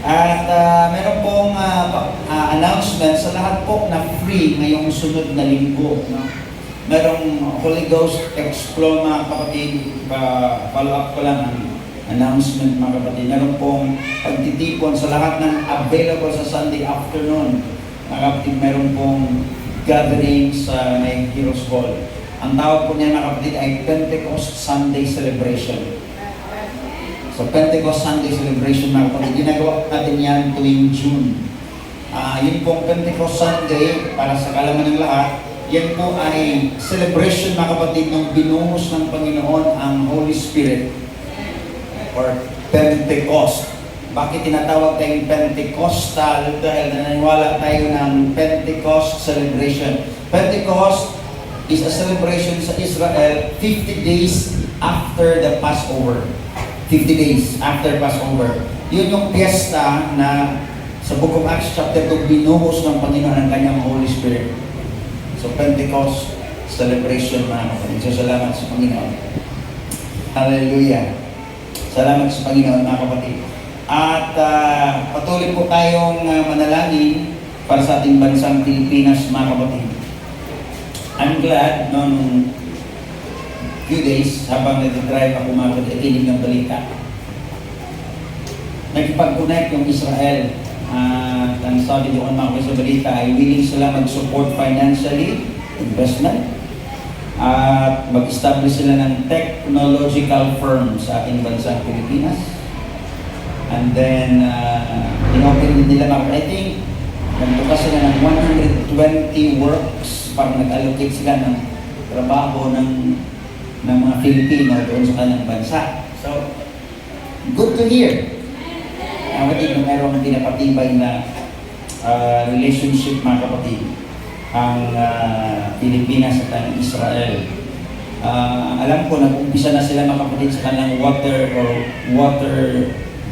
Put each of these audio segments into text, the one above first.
At meron pong announcement sa lahat po na free ngayong sunod na linggo. No? Merong Holy Ghost Explore mga kapatid, follow up ko lang ang announcement mga kapatid. Meron pong pagtitipon sa lahat ng available sa Sunday afternoon. Mga kapatid, meron pong gathering sa may Heroes Hall. Ang tawag po niya mga kapatid ay Pentecost Sunday Celebration. So Pentecost Sunday Celebration mga kapatid, ginagawa natin yan tuwing June. Yun pong Pentecost Sunday, para sa kalaman ng lahat, yan po ay celebration mga kapatid ng binuhos ng Panginoon ang Holy Spirit or Pentecost. Bakit tinatawag tayong Pentecostal? Dahil naniniwala tayo ng Pentecost celebration. Pentecost is a celebration sa Israel 50 days after the Passover. 50 days after Passover. Yun yung piyesta na sa Book of Acts chapter 2 binuhos ng Panginoon ang kanyang Holy Spirit. So Pentecost celebration mga kapatid. So salamat sa Panginoon. Hallelujah. Salamat sa Panginoon mga kapatid. At patuloy po tayong manalangin para sa ating bansang Pilipinas mga kapatid. I'm glad noong few days habang nag-drive ako mga kapatid, ikinig ng balita. Nagpag-connect yung Israel. Ang sabi doon mga kapatid sa balita ay willing sila mag-support financially, investment, at mag-establish sila ng technological firm sa ating bansang Pilipinas. And then, in-open din nila mga, I think, nagbukas sila ng 120 works para nag-allocate sila ng trabaho ng mga Filipino doon sa kanilang bansa. So, good to hear. Kapatid, mayroong pinapatibay na relationship mga kapatid ang Pilipinas at ang Israel. Alam ko, nag-umpisa na sila mga kapatid sa kanilang water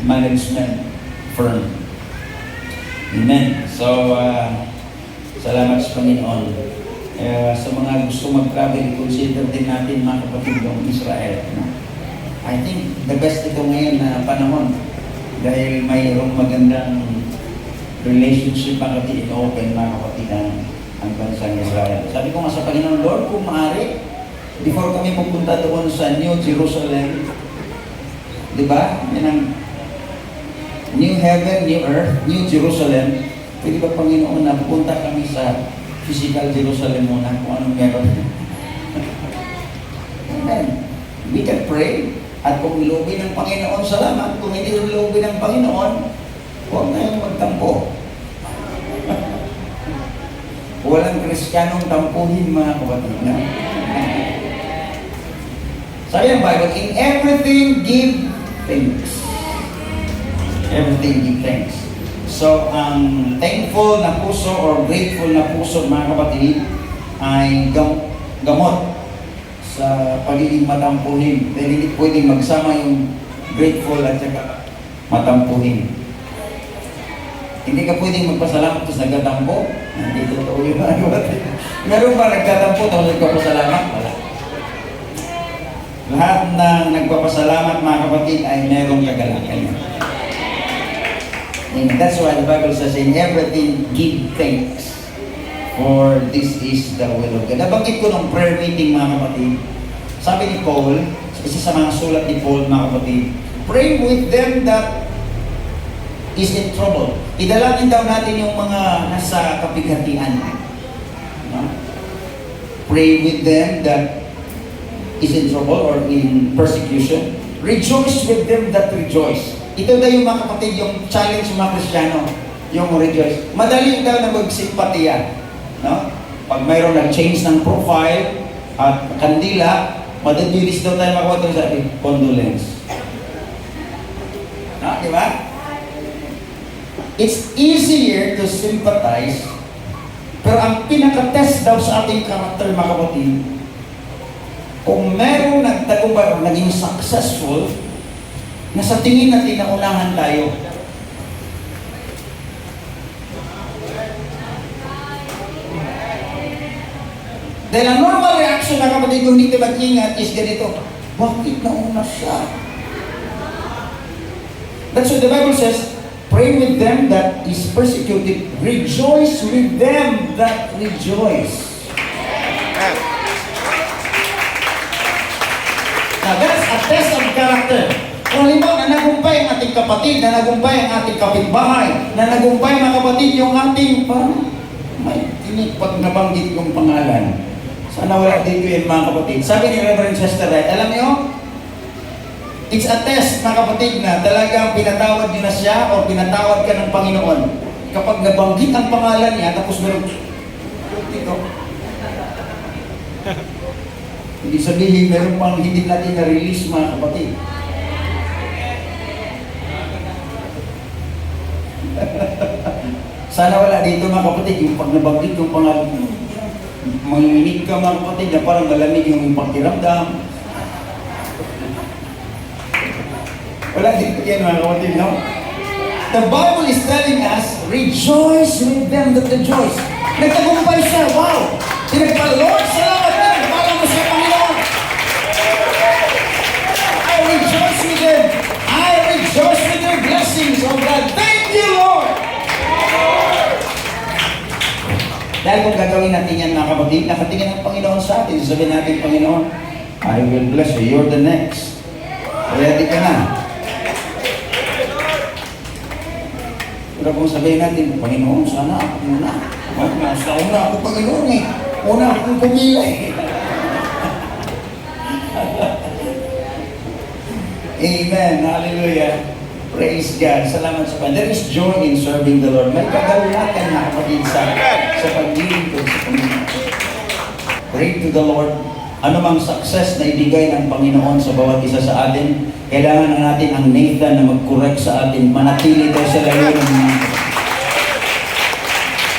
management firm. Amen. So, salamat sa Panginoon. Sa mga gusto mag-travel, consider din natin mga kapatid ng Israel. No? I think the best ito ngayon na panahon dahil mayroong magandang relationship mga kapatid, ino-open mga kapatid ang bansang Israel. Sabi ko nga sa Panginoon, Lord, kung maaari, before kami pupunta doon sa New Jerusalem, di ba? Yan ang New Heaven, New Earth, New Jerusalem. Pwede ba Panginoon na pupunta kami sa physical Jerusalem muna kung anong meron? Amen. We can pray. At kung ilubin ng Panginoon, salamat. Kung hindi ilubin ng Panginoon, huwag na yung magtampo. Walang Kristiyanong tampuhin mga kapatid na. Sabi ng Bible, in everything give thanks. Everything give thanks. So, ang thankful na puso or grateful na puso mga kapatid ay gamot sa pagiging matampuhin. Dahil hindi pwedeng magsama yung grateful at saka matampuhin. Hindi ka pwedeng magpasalamat tapos nagtatampo. Hindi totoo yun mga kapatid. Meron ba nagtatampo tapos nagpapasalamat? Wala. Lahat na nagpapasalamat mga kapatid ay merong kagalakan. And that's why the Bible says, in everything, give thanks. For this is the will of God. Nabanggit ko ng prayer meeting mga kapatid. Sabi ni Paul, isa sa mga sulat ni Paul mga kapatid, pray with them that is in trouble. Idalangin daw natin yung mga nasa kapighatian. No? Pray with them that is in trouble or in persecution. Rejoice with them that rejoice. Ito daw yung mga kapatid, yung challenge sa mga Kristiyano, yung rejoice. Madali daw na magsimpatiya. No? Pag mayroon nag-change ng profile at kandila, madadilis daw tayo makapatid sa condolence. No? Di ba? It's easier to sympathize, pero ang pinaka-test daw sa ating karakter mga kapatid, kung meron nagtagumpay o naging successful, na sa tingin natin na unahan tayo. Dahil ang normal reaction na kapatid kung hindi mag-ingat is ganito, bakit nauna siya? That's what the Bible says, Pray with them that is persecuted. Rejoice with them that rejoice. Now, that's a test of character. Kung halimbawa na nagumpay ang ating kapatid, na nagumpay ang ating kapitbahay, na nagumpay mga kapatid yung ating parang may pag nabanggit yung pangalan. Sana wala dito yun mga kapatid. Sabi ni Reverend Chester Wright, alam niyo, it's a test mga kapatid na talagang pinatawad niyo na siya o pinatawad ka ng Panginoon. Kapag nabanggit ang pangalan niya, tapos meron dito. Hindi sabihin, meron pang hindi natin na-release mga kapatid. Sana wala dito mga kapatid, yung pag nabanggit yung pangalan mo, manginig ka mga kapatid na parang malamig yung pakiramdam. Wala dito yan mga kapatid, no? The Bible is telling us, rejoice with them that rejoice. Nagtagumpay siya, wow! Tinagpal, Lord, salamat na! Pala mo siya, Panginoon! I rejoice with them. I rejoice with their blessings, oh God. Thank you, Lord! Dahil kung gagawin natin yan mga kapatid, nakatingin ang Panginoon sa atin. Sabihin natin, Panginoon, I will bless you. You're the next. Ready ka na. Pero kung sabihin natin, Panginoon, sana ako muna. Nasa una ako, Panginoon eh. Una akong pumila eh. Amen. Hallelujah. Praise God. Salamat sa Panginoon. There is joy in serving the Lord. May kagalakan na kapatid sa paglilingkod sa Panginoon. Pray to the Lord. Ano mang success na ibigay ng Panginoon sa bawat isa sa atin, kailangan na natin ang Nathan na mag-correct sa atin. Manatili tayo sa layo ng mga.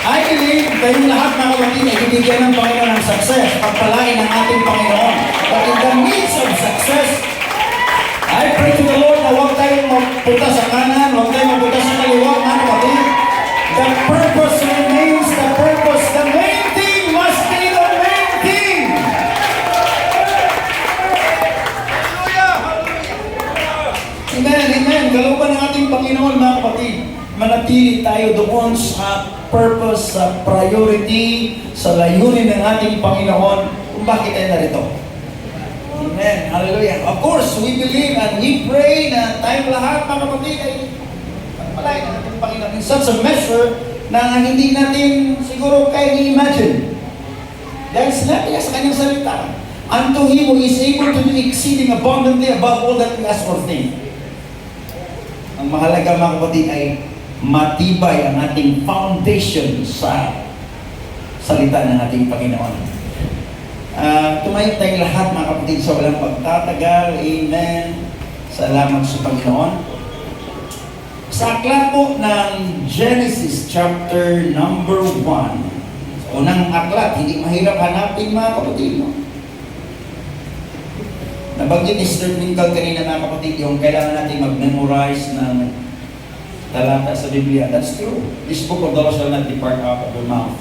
I believe kayong lahat mga kapatid ay ibigay ng Panginoon ng success. Pagpalain ng ating Panginoon. But in the midst of success, I pray to the Lord na huwag tayong magpunta sa kanan, huwag tayong magpunta sa kaliwa, mga kapatid. The purpose remains the purpose. The main thing must be the main thing. Amen, amen. Kalooban ng ating Panginoon, mga kapatid. Manatili tayo doon sa purpose, sa priority, sa layunin ng ating Panginoon kung bakit tayo narito. Amen. Hallelujah. Of course, we believe and we pray na tayong lahat, mga kapatid, ay pagpalain ng ating Panginoon in such a measure na hindi natin siguro kaya i-imagine. Dahil sinabi niya sa kanyang salita, unto Him who is able to do exceeding abundantly above all that we ask or think. Ang mahalaga mga kapatid ay matibay ang ating foundation sa salita ng ating Panginoon. Tumayo tayong lahat mga kapatid sa walang pagtatagal. Amen. Salamat sa Panginoon. Sa aklat po ng Genesis chapter number 1. Unang aklat, hindi mahirap hanapin mga kapatid. No? Nabanggit ni Sir Winkle kanina mga kapatid yung kailangan natin mag-memorize ng talata sa Biblia. That's true. This book of the law shall not depart out of your mouth.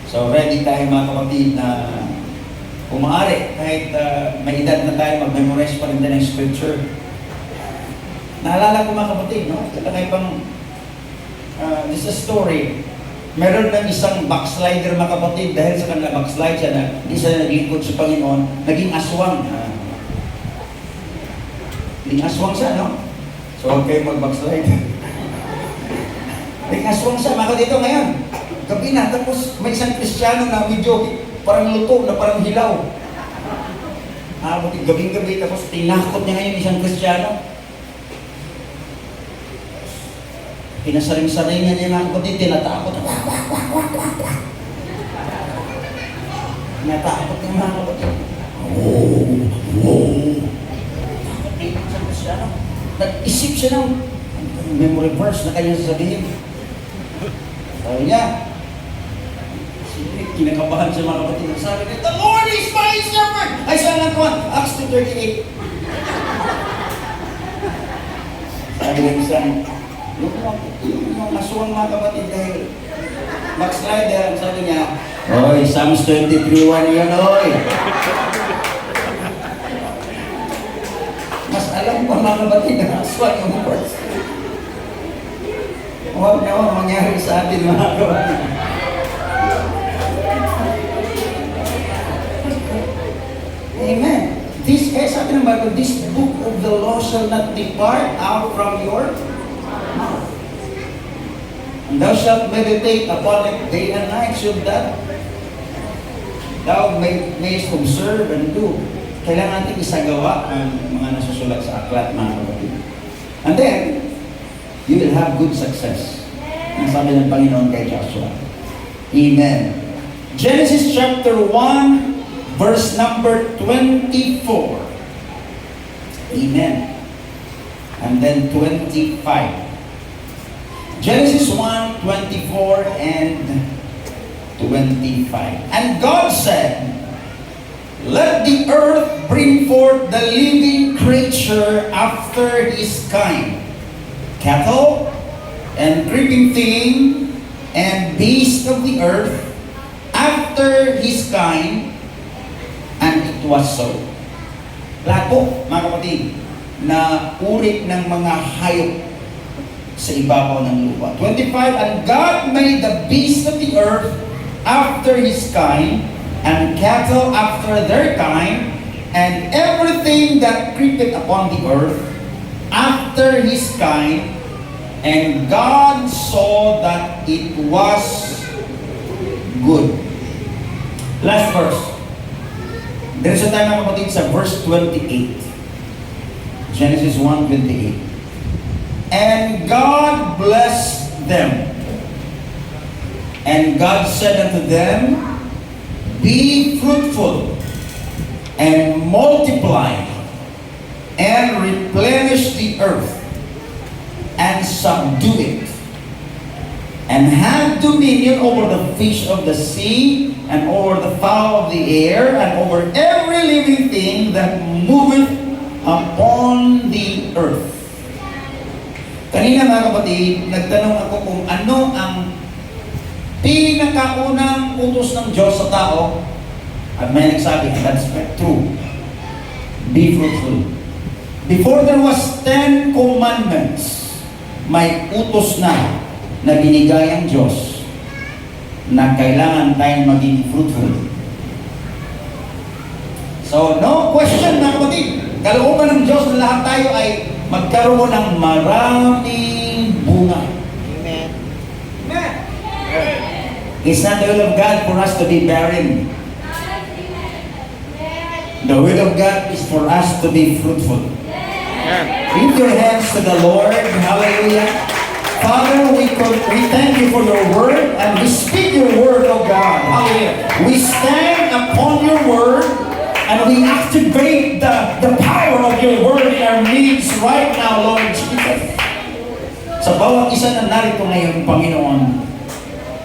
So ready tayo mga kapatid na kung maaari, kahit may edad na tayo, mag-memorize pa rin din ng scripture. Naalala ko mga kapatid, no? Kaya pang, this is a story. Meron ng isang backslider mga kapatid, dahil sa kanila backslide siya na hindi siya naglingkod sa Panginoon, naging aswang. Naging aswang siya, no? So huwag kayo mag-backslide. Naging aswang siya, mga dito ngayon. Gabi na, tapos may isang Kristiyano na medyo parang luto na parang hilaw. Gabing-gabi, tapos tinakot niya ngayon isang Kristiyano. Pinasaring-saring niya mga kapatid, tinatakot. Natakot niya mga kapatid. Takot niya isang Kristiyano. Nag-isip siya ng memory verse na kanyang sasabihin. Sabi niya, kinakabahan siya mga kapatid. Sabi niya, the Lord is my shepherd! Ay, saan lang kuhan? Acts 2:38. Sabi niya isang, yung aswang mga kapatid dahil backslider, sabi niya, oy, Psalms 23:1 yun, oy! Mas alam pa mga kapatid na aswang yung verse. Huwag naman mangyari sa atin mga kapatid. Amen. This, kaya sabi ng Bible, this book of the law shall not depart out from your mouth. And thou shalt meditate upon it day and night, should that thou mayest observe and do. Kailangan natin isagawa ang mga nasusulat sa aklat, mga kapatid. And then, you will have good success. Ang sabi ng Panginoon kay Joshua. Amen. Genesis chapter 1, verse number 24. Amen. And then 25. Genesis 1, 24 and 25. And God said, let the earth bring forth the living creature after his kind, cattle and creeping thing and beast of the earth after his kind. And it was so. Lahat po, mga kapatid, na uri ng mga hayop sa ibabaw ng lupa. 25, and God made the beasts of the earth after his kind, and cattle after their kind, and everything that creepeth upon the earth after his kind, and God saw that it was good. Last verse. Diretso tayo mga kapatid sa verse 28. Genesis 1:28. And God blessed them. And God said unto them, be fruitful and multiply and replenish the earth and subdue it and have dominion over the fish of the sea and over the fowl of the air and over every living thing that moveth upon the earth. Kanina mga kapatid, nagtanong ako kung ano ang pinakaunang utos ng Diyos sa tao, at may nagsabi, that's true. Be fruitful. Before there was 10 commandments, may utos na binigay ang Diyos na kailangan tayong maging fruitful. So, no question mga kapatid. Kalooban ng Diyos na lahat tayo ay magkaroon ng maraming bunga. Amen. Amen. It's not the will of God for us to be barren. The will of God is for us to be fruitful. Lift your hands to the Lord. Hallelujah. Father, we thank you for your word and we speak your word, oh God. Hallelujah. We stand upon your word and we activate the power of your word in our needs right now, Lord Jesus. Sa bawat isa na narito ngayon, Panginoon,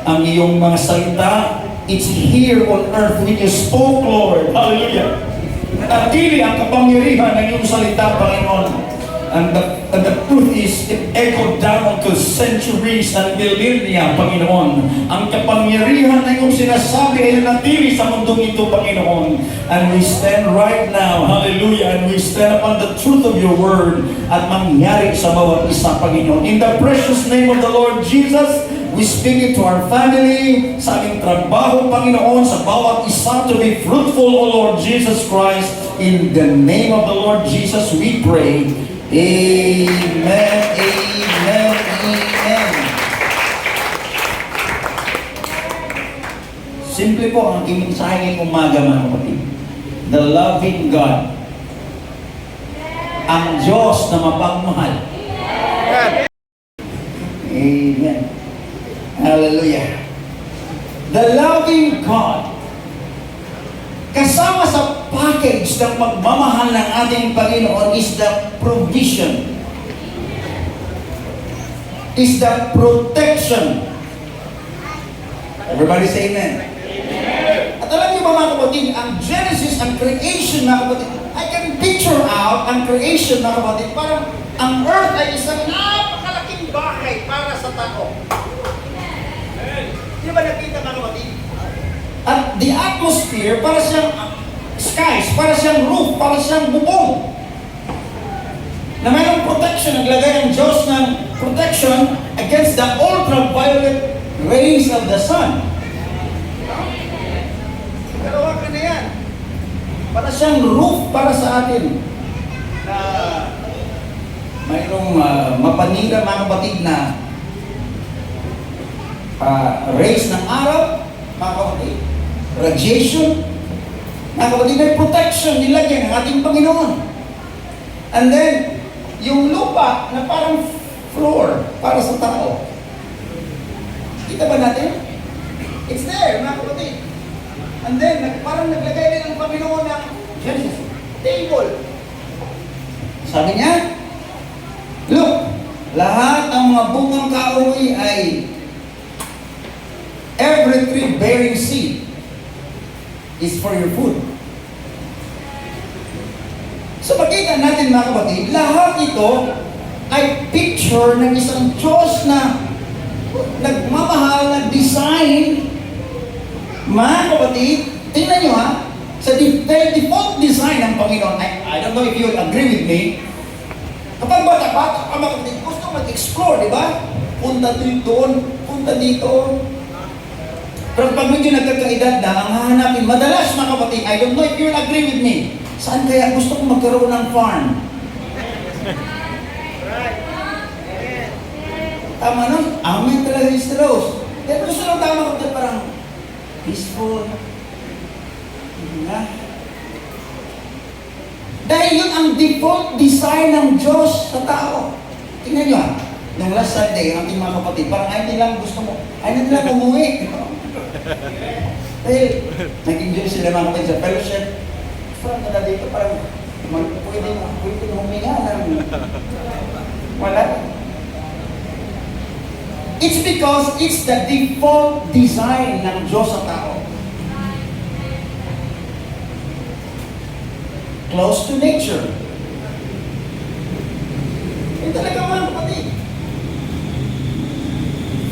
ang iyong mga salita, it's here on earth when you spoke, Lord. Hallelujah. Natili ang kapangyarihan ng iyong salita, Panginoon. And the truth is, it echoed down to centuries and millennia, Panginoon. Ang kapangyarihan na iyong sinasabi ay natili sa mundong ito, Panginoon. And we stand right now, hallelujah, and we stand upon the truth of your word at mangyari sa bawat isa, Panginoon. In the precious name of the Lord Jesus, we speak it to our family, sa aming trabaho, Panginoon, sa bawat isa to be fruitful, O Lord Jesus Christ. In the name of the Lord Jesus, we pray. Amen, amen, amen. Simple po ang aking mensahe ngayong umaga, mga kapatid. The loving God. Ang Diyos na mapagmahal. Amen. Hallelujah. The loving God. Kasama sa package ng pagmamahal ng ating Panginoon is the provision. Is the protection. Everybody say amen. At alam niyo ba mga kapatid, ang Genesis, ang creation mga kapatid, I can picture out ang creation mga kapatid, parang ang earth ay isang napakalaking bahay para sa tao. Di ba nakita mga kapatid? At the atmosphere, para siyang skies, para siyang roof, para siyang bubong. Na mayroong protection, naglagay ang Diyos ng protection against the ultraviolet rays of the sun. Dalawa ka na yan. Para siyang roof para sa atin na mayroong mapanira mga kapatid na rays ng araw, mga kapatid, radiation, mga kapatid, may protection nilagyan ng ating Panginoon. And then, yung lupa na parang floor para sa tao. Kita ba natin? It's there, mga kapatid. And then, parang naglagay din ng Panginoon ng Genesis, table. Sabi niya, look, lahat ng mga bungang kahoy ay every tree bearing seed is for your food. So makita natin mga kapatid, lahat ito ay picture ng isang Diyos na nagmamahal na design. Mga kapatid, tingnan nyo ha, sa default design ng Panginoon, I don't know if you will agree with me, kapag bata-bata ka mga kapatid, gusto mag-explore, di ba? Punta doon, punta dito. Pero pag medyo nagkakaedad na, ang hahanapin, madalas mga kapatid, I don't know if you will agree with me, saan kaya gusto ko magkaroon ng farm? Tama nun? Amen talaga yung Rose. Kaya gusto lang tama kapatid, parang peaceful. Dahil yun ang default design ng Diyos sa tao. Tingnan nyo ha, nung last Sunday, ang ating mga kapatid, parang ayaw nilang gusto mo, ayaw nilang umuwi. Dahil nag-enjoy sila mga kapatid sa fellowship. Parang na dito, parang pwede huminga ng wala. It's because it's the default design ng Diyos sa tao. Close to nature. Ito talaga mga kapatid.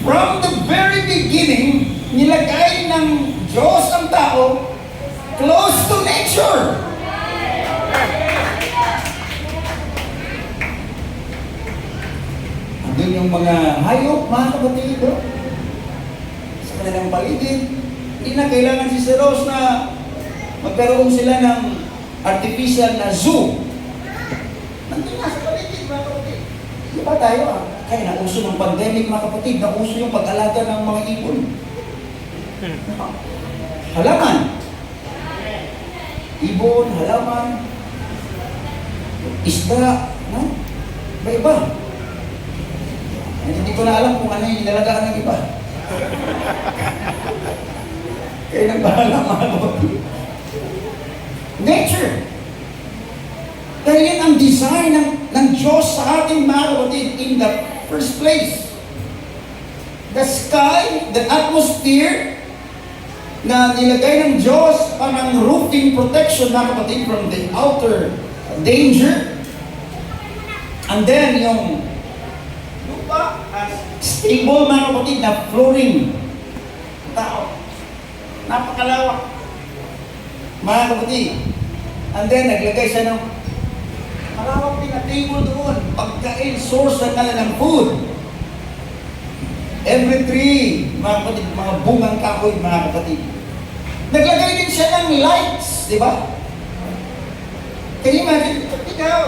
From the very beginning, nilagay ng Diyos ang tao close to nature. Andun yung mga hayop, mga kapatid, sa kanilang paligid. Hindi na kailangan si Rose na magkaroon sila ng artificial na zoo. Nandun na sa paligid, mga kapatid. Di ba tayo kaya nauso ng pandemic, mga kapatid, nauso yung pag-alaga ng mga ibon. Halaman. Ibon, halaman, isda, no? Iba-iba. Hindi ko na alam kung ano yung nilalagaan ng iba. Kaya nagbahala mga kapatid. Nature. Dahil yan ang design ng Diyos sa ating mga kapatid in the first place. The sky, the atmosphere, na nilagay ng Diyos parang roofing protection mga kapatid from the outer danger. And then yung lupa as stable mga kapatid na flooring tao. Napakalawak mga kapatid. And then naglagay siya ng malawak din na table doon. Pagkain, source na kala ng food. Every tree, mga kapatid, mga bungang kahoy, mga kapatid. Naglagay din siya ng lights, di ba? Can you imagine? Ikaw,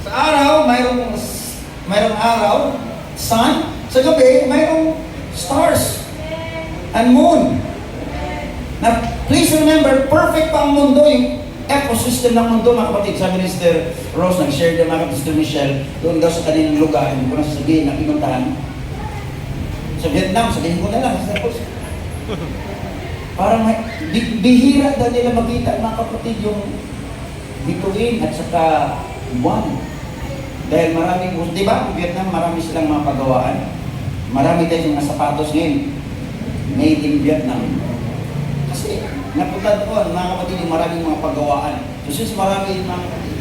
sa araw, mayroong araw, sun. Sa gabi, mayroong stars and moon. Now, please remember, perfect pa ang mundo, yung ecosystem ng mundo, mga kapatid. Sabi ni Sister Rose, nag-share din mga kapatid, Sister Michelle, doon daw sa kanilang lugar, hindi ko na sasabihin na pinuntahan. Sa Vietnam, sabihin ko na lang, parang bihira daw nila makita mga kapatid yung bituin at saka buwan. Dahil maraming, di ba, sa Vietnam marami silang mga pagawaan. Marami din yung mga sapatos ngayon, made in Vietnam. Kasi napunta doon, mga kapatid, yung maraming mga pagawaan. So since marami mga kapatid,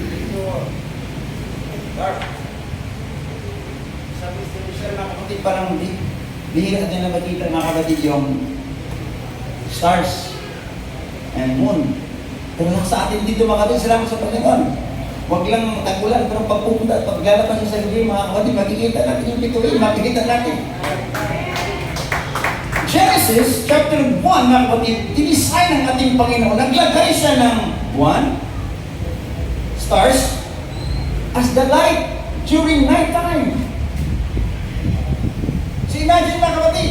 sabi siya mga kapatid, parang bihira din na makita mga kapatid yung stars and moon. Pero sa atin dito mga kapatid, salamat sa Panginoon. Huwag lang tagulan, pero pag pupunta at paglalabas sa gabi, mga kapatid, makikita natin yung bituin, makikita natin. Genesis chapter 1, mga kapatid, dinesign ng ating Panginoon. Naglagay siya ng buwan, stars, as the light during night time. So imagine, mga kapatid,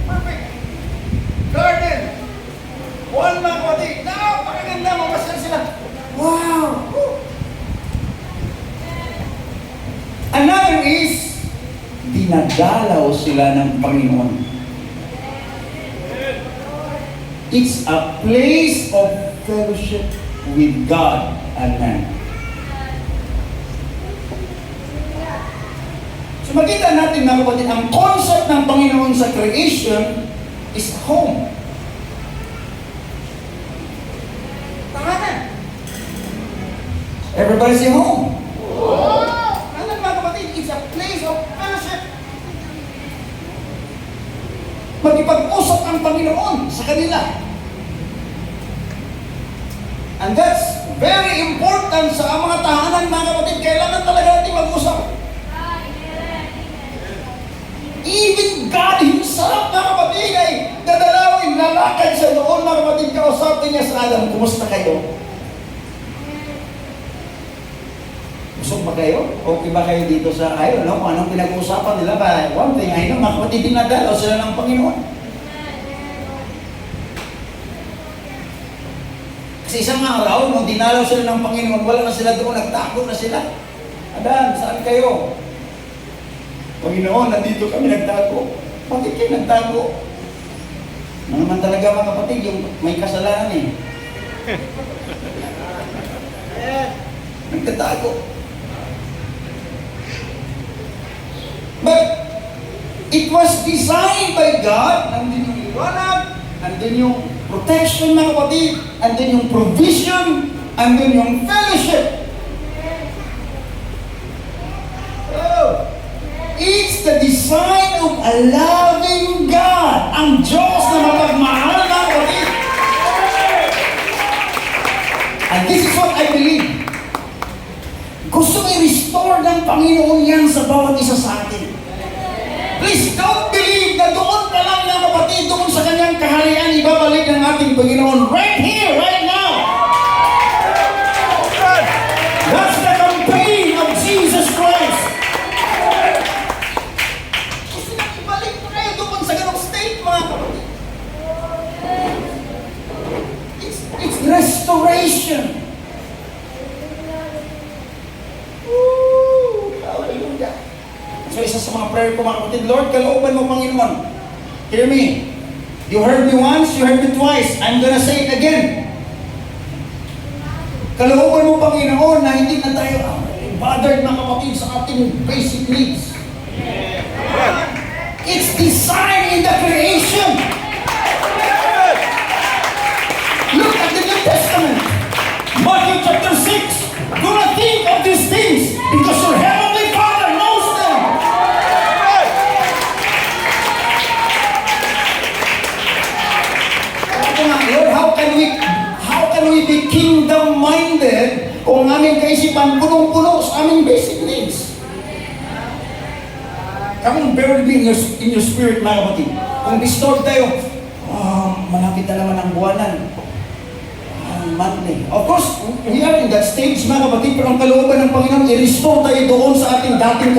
perfect garden, buwan, mga kapatid, napakaganda, mamasal sila. Wow! Another is, dinadalaw sila ng Panginoon. It's a place of fellowship with God and man. So makita natin, mga kapatid, ang concept ng Panginoon sa creation is home. Tahanan. Everybody say home. Tahanan, mga kapatid, it's a place of fellowship. Magipag-usap ang Panginoon sa kanila. And that's very important sa mga tahanan, mga kapatid. Kailangan talaga natin mag-usap. Even God Himself, mga kapatid, ay dadalawin, lalakad siya doon, mga kapatid, kausapin niya sa Adam, kumusta kayo? Busog ba kayo? Okay ba kayo dito sa kayo? No? Kung anong pinag-uusapan nila ba? One thing, I know, mga kapatid, dinadalaw sila ng Panginoon. Kasi isang araw, nung dinalaw sila ng Panginoon, wala na sila doon, nagtago na sila. Adan, saan kayo? Panginoon, nandito kami nagtago. Bakit kayo nagtago? Ano naman talaga, mga kapatid, yung may kasalanan eh. Nagtatago. But it was designed by God. Nandun yung liwanag, nandun yung protection, mga kapatid, nandun yung provision, nandun yung fellowship. Oh, it's the design of a loving God. Ang Diyos na mapagmahal, mga kapatid. And this is what I believe. Gusto i-restore ng Panginoon yan sa bawat isa sa atin. Please don't believe na doon pa lang, mga kapatid, doon sa kanyang kaharian, ibabalik ng ating Panginoon right here, right now. That's the campaign of Jesus Christ. Gusto na ibalik pa kayo doon sa ganong state, mga kapatid. It's restoration. Hallelujah. So isa sa mga prayer ko, mga kapatid, Lord, kalooban mo, Panginoon. Hear me. You heard me once, you heard me twice. I'm gonna say it again. Kalooban mo, Panginoon, na hindi na tayo bothered, mga kapatid, sa ating basic needs. It's designed in the creation. Look at the New Testament. Matthew chapter 6. Do not think of these things because your heavenly Father knows them. Lord, how can we be kingdom-minded kung ang aming kaisipan punong-puno sa aming basic needs? Come on, bear with me in your spirit, mga kapatid. Kung distorted tayo, malapit na naman ang buwanan. Monthly. Of course, we are in that stage, mga kapatid, pero ang kalooban ng Panginoon, i-restore tayo doon sa ating dating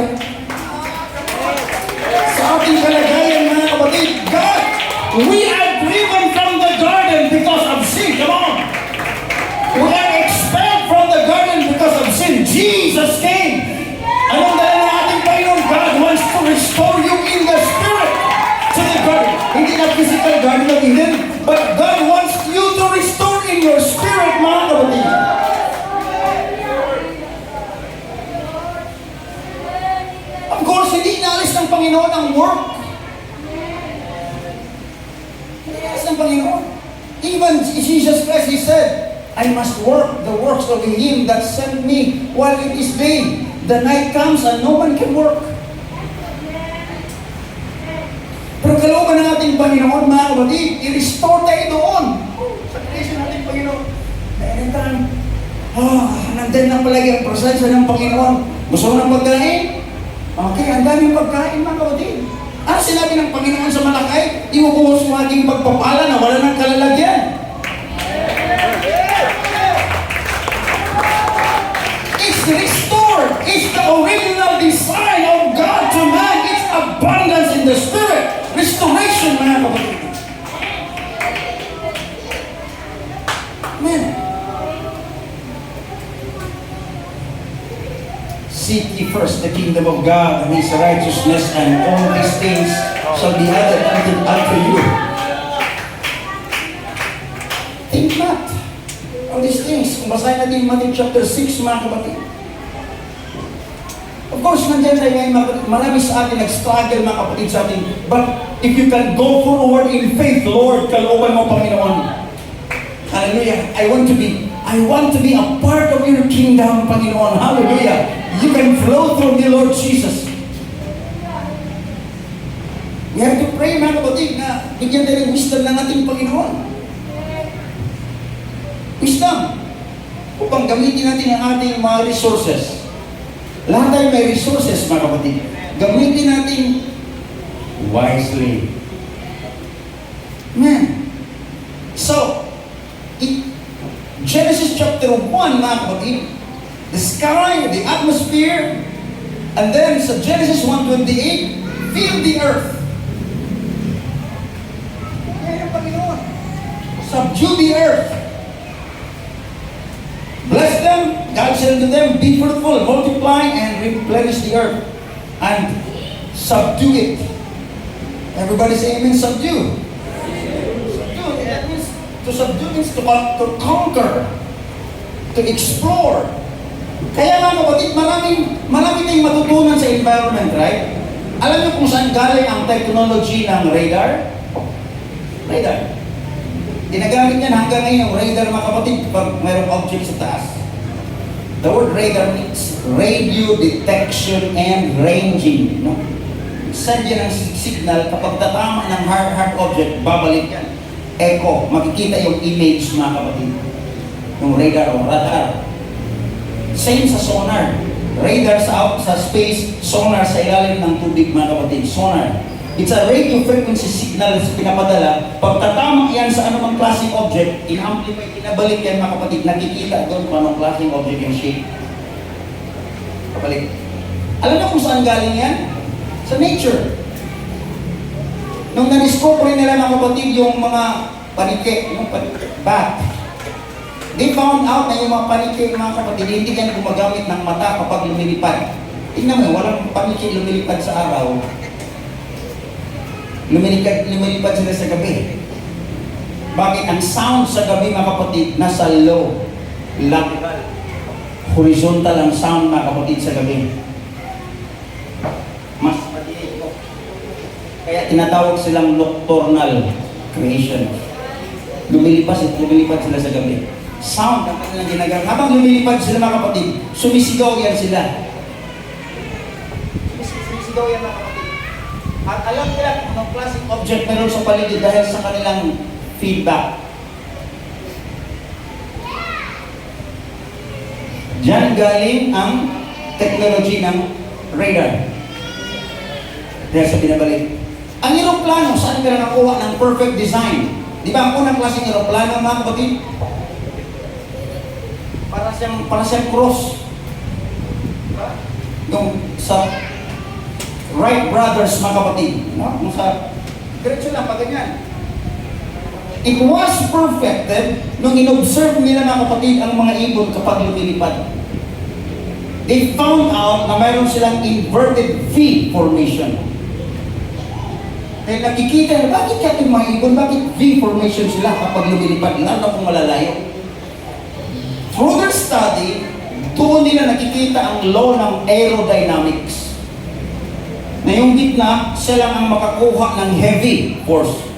kalagayan, mga kapatid. God, we are driven from the garden because of sin. Come on. We are expelled from the garden because of sin. Jesus came. Anong dala ng ating Panginoon? God wants to restore you in the spirit to the garden. Hindi na physical garden of Eden, but God wants you to restore in your spirit, mga kapatid. Of course, hindi inaalis ng Panginoon ang work. Hindi inaalis ng Panginoon. Even Jesus Christ, He said, I must work the works of Him that sent me while it is day. The night comes and no one can work. Pero kalooban ng ating Panginoon, mga kapatid, i-restore tayo doon. Sa creation natin, Panginoon, anytime, Nandyan na palagi ang presensya ng Panginoon. Gusto mo ng pagkain? Okay, ang daming pagkain mga kapatid. Ano sinabi ng Panginoon sa Malakay? Iubuhos mo aking pagpapala na wala ng kalalagyan. It's restored. It's the original design of God to man. It's abundance in the Spirit. Restoration, mga kapatid. Amen. Seek ye first the kingdom of God and His righteousness, and all these things shall be added unto you. Think not of these things. Kung basahin natin Matthew chapter 6, mga kapatid. Of course, nandiyan tayo ngayon, mga kapatid. Marami sa atin nag-struggle, mga kapatid, sa atin. But if you can go forward in faith, Lord, kalooban mo, Panginoon. Hallelujah. I want to be a part of your kingdom, Panginoon. Hallelujah. You can flow through me, Lord Jesus. We have to pray, mga kapatid, na bigyan tayo ng wisdom ng ating Panginoon. Wisdom. Upang gamitin natin ang ating mga resources. Lahat tayo may resources, mga kapatid. Gamitin natin wisely. Amen. So, Genesis chapter 1, mga kapatid, the sky, the atmosphere, and then sa Genesis 1:28, fill the earth. Yan ang Panginoon. Subdue the earth. Bless them. God said to them, be fruitful, multiply, and replenish the earth. And subdue it. Everybody say amen, subdue. To subdue means to conquer, to explore. Kaya mga kapatid, marami tayong matutunan sa environment, right? Alam niyo kung saan galing ang technology ng radar? Radar. Ginagamit yan hanggang ngayon yung radar, mga kapatid, pag mayroong object sa taas. The word radar means radio detection and ranging. No? Send yan ang signal kapag tatama ng hard object, babalik yan. Echo, makikita yung image, mga kapatid. Yung radar o radar. Same sa sonar. Radar sa space, sonar sa ilalim ng tubig, mga kapatid. Sonar. It's a radio frequency signal na pinapadala. Pagtatama yan sa anumang klaseng object, in-amplify, kinabalik yan, mga kapatid. Nakikita doon kung anong klaseng object yung shape. Kapalik. Alam na kung saan galing yan? Sa nature. Nung na-discover nila, mga kapatid, yung mga panike, yung bat, they found out na yung mga panike, mga kapatid, hindi yan gumagamit ng mata kapag lumilipad. Tingnan mo, walang panike lumilipad sa araw. Lumilipad sila sa gabi. Bakit? Ang sound sa gabi, mga kapatid, nasa low, lateral, horizontal ang sound, mga kapatid, sa gabi. Mas madiin ko. Kaya tinatawag silang nocturnal creation. Lumilipad sila sa gabi. Sound ang kanilang ginagawa. Habang lumilipad sila, mga kapatid, sumisigaw yan sila. Sumisigaw yan, mga kapatid. At alam nila kung anong klaseng object meron sa paligid dahil sa kanilang feedback. Diyan galing ang technology ng radar. Dahil sa pinabalik. Ang aeroplano, saan ka nakuha ng perfect design? Di ba ang unang klaseng aeroplano, mga kapatid? Para siyang cross. Yung sa Wright brothers, mga kapatid. No? Kung sa diretso lang, pa ganyan. It was perfected nung inobserve nila, mga kapatid, ang mga ibon kapag lumilipad. They found out na mayroon silang inverted V formation. Kaya nakikita na, bakit yung mga ibon, bakit V formation sila kapag lumilipad, lalo kung malalayo? Through their study, doon nila nakikita ang law ng aerodynamics. Na yung gitna, siya lang ang makakuha ng heavy force.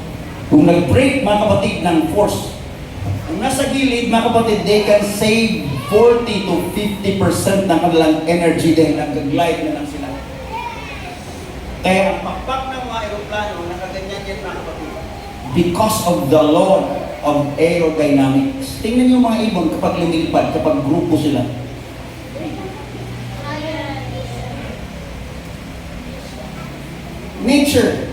Kung nag-break, mga kapatid, ng force. Kung nasa gilid, mga kapatid, they can save 40 to 50% ng kanilang energy dahil nag-glide na lang sila. Kaya ang pakpak ng mga aeroplano, nakaganyan yan, mga kapatid. Because of the law of aerodynamics. Tingnan niyo mga ibon kapag lumilipad, kapag grupo sila. Nature.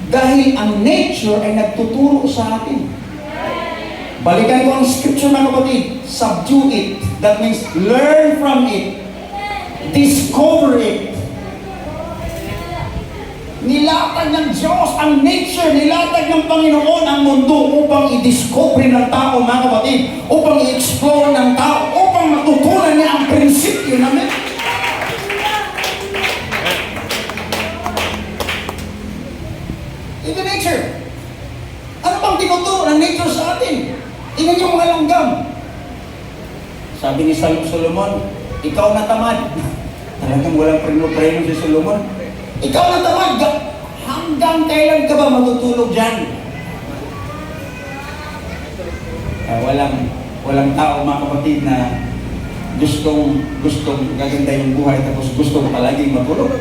Dahil ang nature ay nagtuturo sa atin. Balikan ko ang scripture mga kapatid. Subdue it. That means learn from it. Discover it. Nilatag ng Diyos ang nature, nilatag ng Panginoon ang mundo upang i-discover ng tao mga kapatid, upang i-explore ng tao, upang matutunan niya ang prinsipyo namin. Ito nature. Ano bang tinuturo ng nature sa atin? Tingnan yung mga langgam. Sabi ni Solomon, ikaw na tamad. Talagang walang preno-preno si Solomon. Ikaw na tamad. Hanggang kailan ka ba matutulog dyan? Walang tao mga kapatid na gustong gaganda yung buhay tapos gusto mo palaging matulog.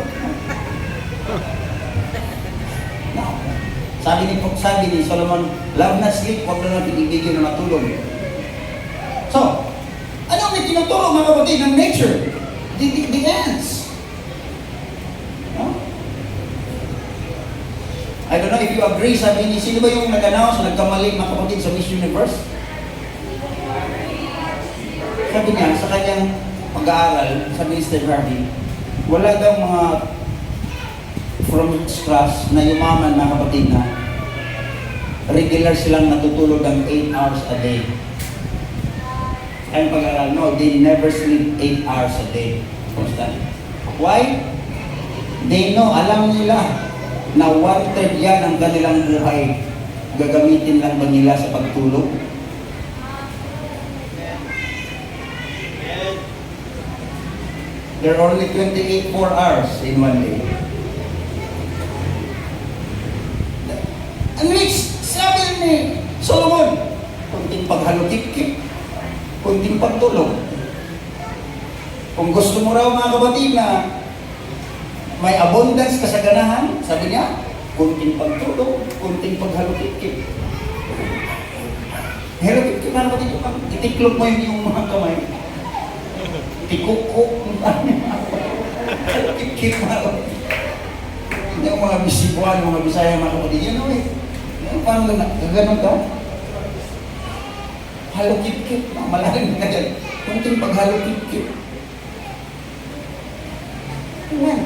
Sabi ni Solomon, love not sleep, huwag na natin ibigin na matulog. So, ano ang tinuturo mga kapatid ng nature? The ants. No? I don't know if you agree, sabi ni, sino ba yung nag-announce, nagkamali mga kapatid sa Miss Universe? Sabi niya, sa kanyang pag-aaral, sabi ni Steve Harvey, wala daw mga from class na yumaman mga kapatid na regular silang natutulog ng 8 hours a day. Ang pag-aaral, no, they never sleep 8 hours a day. Constant. Why? They know, alam nila na 1/3 yan ang kanilang buhay. Gagamitin lang ba nila sa pagtulog? There are only 4 hours in one day. Ang next, sabi ni Solomon, kunting paghalukik-kik, kunting pagtulog. Kung gusto mo raw mga kapatid na may abundance kasaganahan, sabi niya, kunting pagtulog, kunting paghalukik-kik. Halukik-kik mga kapatid, itiklop mo yung mga kamay. Tikukuk, halukik-kik mga kapatid. Yung mga bisibuan, mga bisaya mga kapatid, yun o eh. Paano gano'n ka? Halukik-kik, malalim na dyan. Kunting paghalukik-kik. Amen.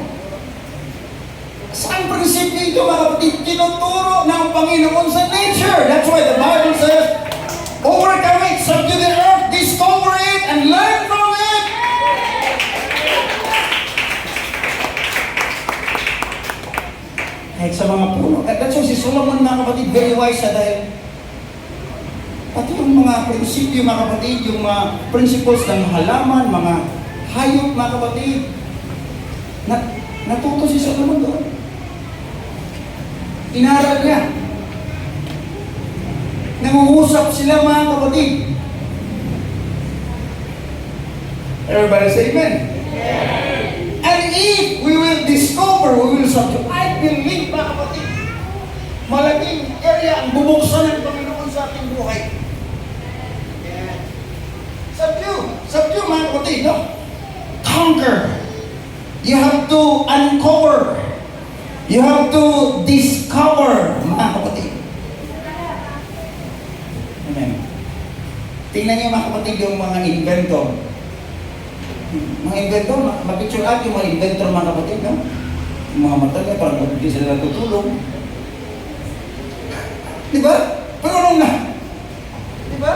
Saan prinsipyo ito mga kapatid? Tinuturo ng Panginoon sa nature. That's why the Bible says, overcome it, subdue the earth, discover it, and learn from it. Kahit sa mga puno. That's why si Solomon mga kapatid, very wise siya dahil pati yung mga prinsipyo mga kapatid, yung mga principles ng halaman, mga hayop mga kapatid, natuto si Solomon doon. Inaral niya. Nanguusap sila mga kapatid. Everybody say amen. Amen. And if we will discover, we will subdue. I believe mga kapatid, malaking area ang bubuksan ng Panginoon sa ating buhay. Yeah. Subdue mga kapatid, no? Conquer. You have to uncover. You have to discover, mga kapatid. Amen. Tingnan niyo mga kapatid yung mga inventor. Mga inventor, mag-picture out yung mga inventor mga kapatid, no? Yung mga mata niya, parang hindi sila natutulog. Diba? Pero anong na? Diba?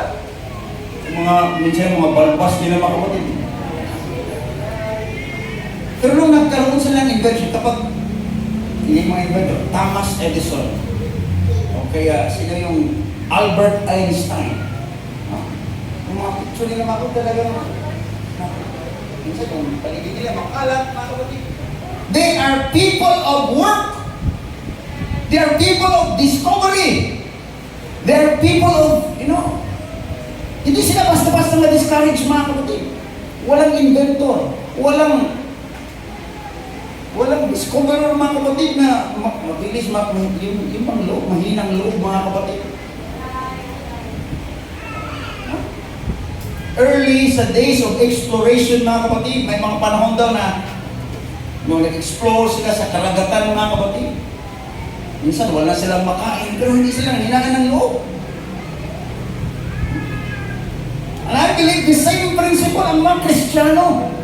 Minsan mga balbas nila mga kapatid. Pero nung nagkaroon sila ng invention, kapag hindi mga inventor, Thomas Edison, o kaya sino yung Albert Einstein, yung mga picture nila mga kapatid talaga, minsan yung paligid nila, makalat mga kapatid. They are people of work. They are people of discovery. They are people of, hindi sila basta-basta na-discourage mga kapatid. Walang inventor, walang discoverer mga kapatid na mabilis, yung mga loob, mahinang loob mga kapatid. early sa days of exploration, mga kapatid, may mga panahon daw na nung nag-explore sila sa karagatan, mga kapatid, minsan wala silang makain, pero hindi silang hinaan ng loob. And I believe the same principle ang mga Kristiyano.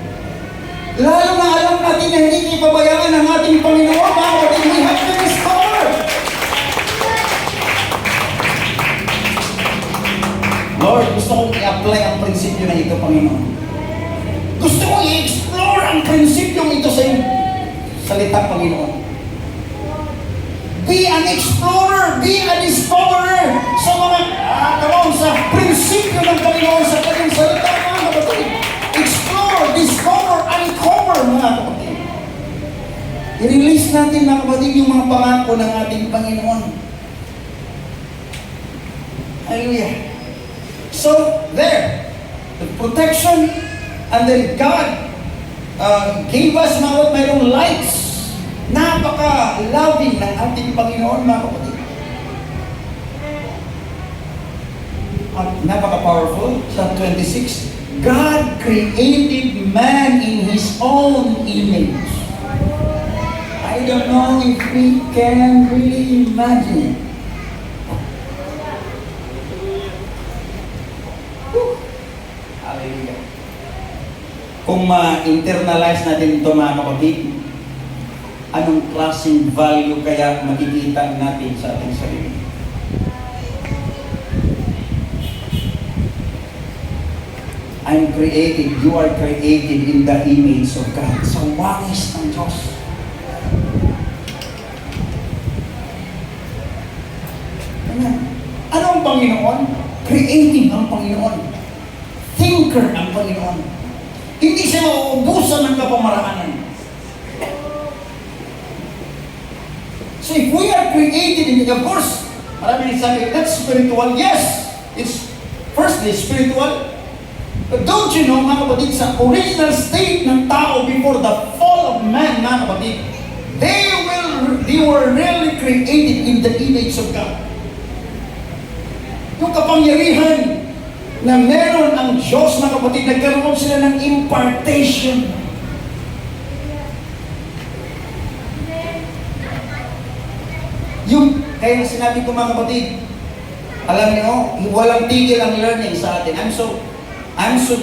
Lalo na alam natin na hindi ipabayaan ang ating Panginoon, mga kapatid, we have to discover. Lord, gusto kong i-apply ang prinsipyo na ito, Panginoon. Gusto kong i-explore ang prinsipyo ito sa iyong salita, Panginoon. Be an explorer, be a discoverer sa mga, sa prinsipyo ng Panginoon sa kanyang salita, mga kapatid. Explore, discover, uncover, mga kapatid. I-release natin, mga kapatid, yung mga pangako ng ating Panginoon. Hallelujah. So, there, the protection, and then God gave us mayroong lights. Napaka-loving ng ating Panginoon, mga kapatid. At napaka-powerful. Psalm 26, God created man in His own image. I don't know if we can really imagine it. Hallelujah. Kung ma-internalize natin ito, mga kapatid, anong klaseng value kaya makikita natin sa ating sarili? I'm created, you are created in the image of God. Sa wangis ng Diyos. Ano ang Panginoon? Creative ang Panginoon. Thinker ang Panginoon. Hindi siya mauubusan ng kapamaraanan. So if we are created in the course, marami nagsabi, that's spiritual. Yes, it's firstly spiritual. But don't you know, mga kapatid, sa original state ng tao before the fall of man, mga kapatid, they were really created in the image of God. Yung kapangyarihan na meron ang Diyos, mga kapatid, nagkaroon sila ng impartation. Yung, kaya sinabi ko, mga kapatid, alam niyo, walang tigil ang learning sa atin. I'm so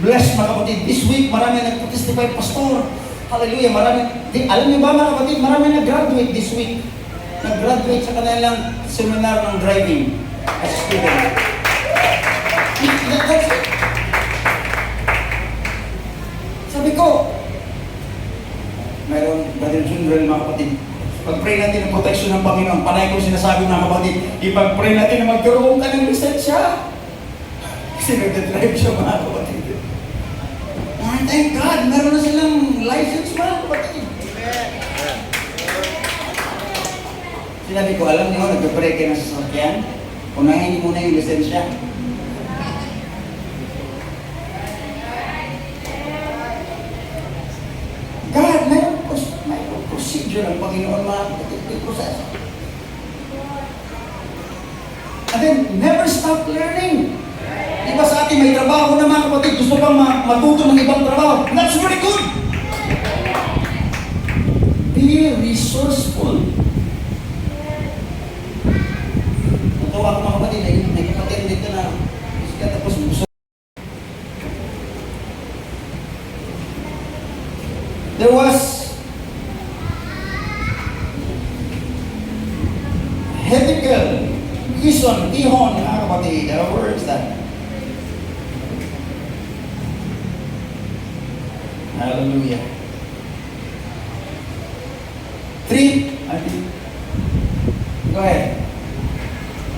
blessed, mga kapatid. This week, marami nagpa-testify, Pastor. Hallelujah, marami. Alam niyo ba, mga kapatid, marami nag-graduate this week. Nag-graduate sa kanilang seminar ng driving as a student. That's it. Sabi ko, mayroon, Brother General, mga kapatid, pag-pray natin ng protection ng Panginoon, panay ko sinasabi, mga kapatid, ipag-pray natin na magkaroon ka ng lisensya. Kasi nag-drive siya, mga kapatid. And thank God, meron na silang license, mga kapatid. Sinabi ko, alam niyo, nag-pray kayo ng sasakyan, unahin niyo muna yung lisensya. God, mayroon procedure ng Panginoon, mga kapatid, yung proseso. And then, never stop learning. Di ba sa atin may trabaho na, mga kapatid, gusto kang matuto ng ibang trabaho. That's very good. Be resourceful. Natawa ko, mga kapatid, nagkapatid dito na tapos gusto. There was Hedical, Gison, Tihon, mga kapatid, where is that? Hallelujah. 3, go ahead.